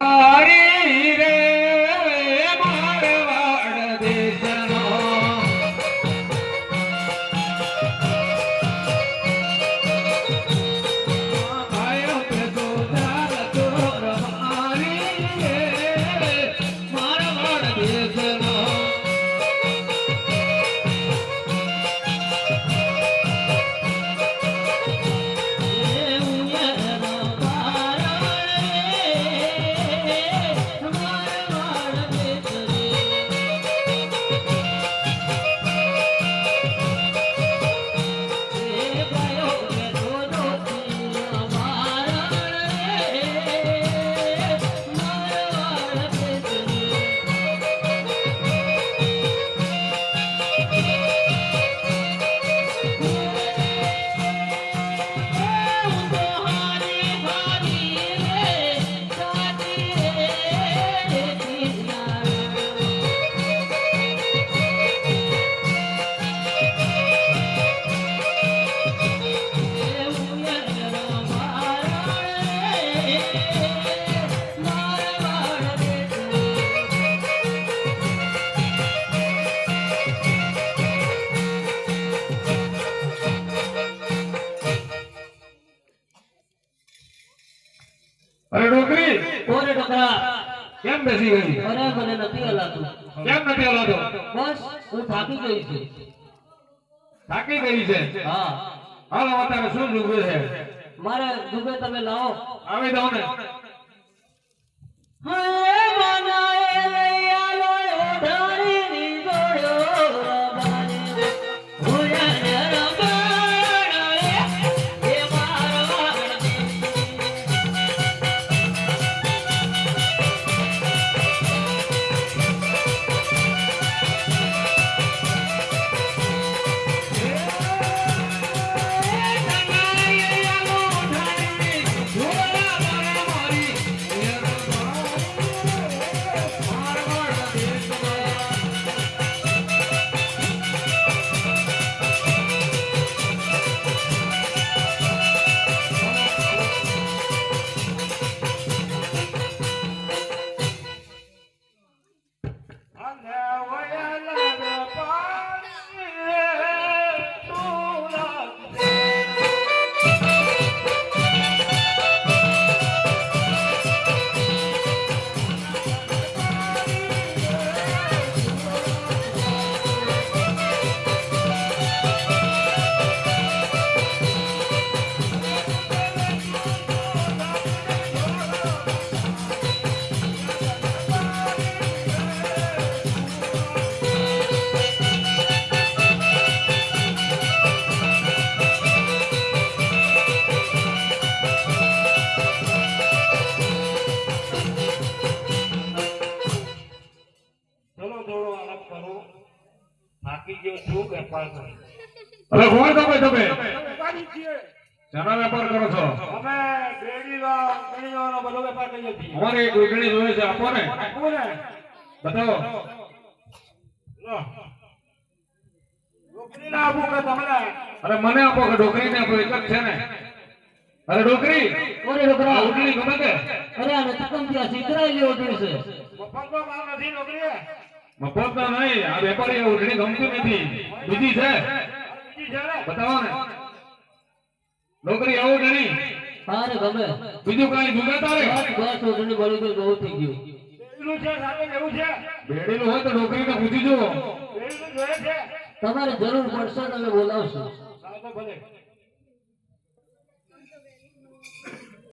હરી રે મારવાડ દેશનો આયો પેદો ચાલતો રમારી રે મારવાડ દેશનો અરે ડોકરી કોને ટકરા કેમ બેસી ગઈ? અરે મને નથી હલાતું. કેમ નથી હલાતો? બસ હું થાકી ગઈ છું. થાકી ગઈ છે? હા હાલો અત્યારે શું જુએ છે? મારે દુબે તમે લાવો. આવી દઉં ને. હે બનાએ લઈ આલો ઓઢારીની જોડ્યો રબાને ભૂયાને રબાણે એ મારવાડ અરે કોણ તમે શાનો વેપાર કરો છો? અમે ગણીનો બધો વેપાર કરીએ છીએ. અમારે એક ઉગણી જોઈએ છે, આપો ને. બતાવો. નોકરીના આપું કે તમને? અરે મને આપો કે ડોકરીને આપો, એક જ છે ને. અરે ડોકરી કોને ટકરા આ ઉગણી ગમે કે? અરે આ તકમ થી શીખરાયેલી ઓઢી છે. મફતનો કામ નથી નોકરી. મફત તો નહીં, આ વેપારી ઉગણી ગમતી નથી, બીજી છે. બીજી છે ને? બતાવો ને. નોકરી આવું નહીં, તારે ગમે બીજું કઈ જુદા તારે? બસ ઓઢણી બળી ગઈ બહુ થઈ ગયું. બેડું છે સાથે લેવું છે? બેડેલું હોય તો નોકરીને પૂછી જુઓ. બેડું જોઈએ છે? તમારે જરૂર પડશે તમે બોલાવશો. હા તો ભલે.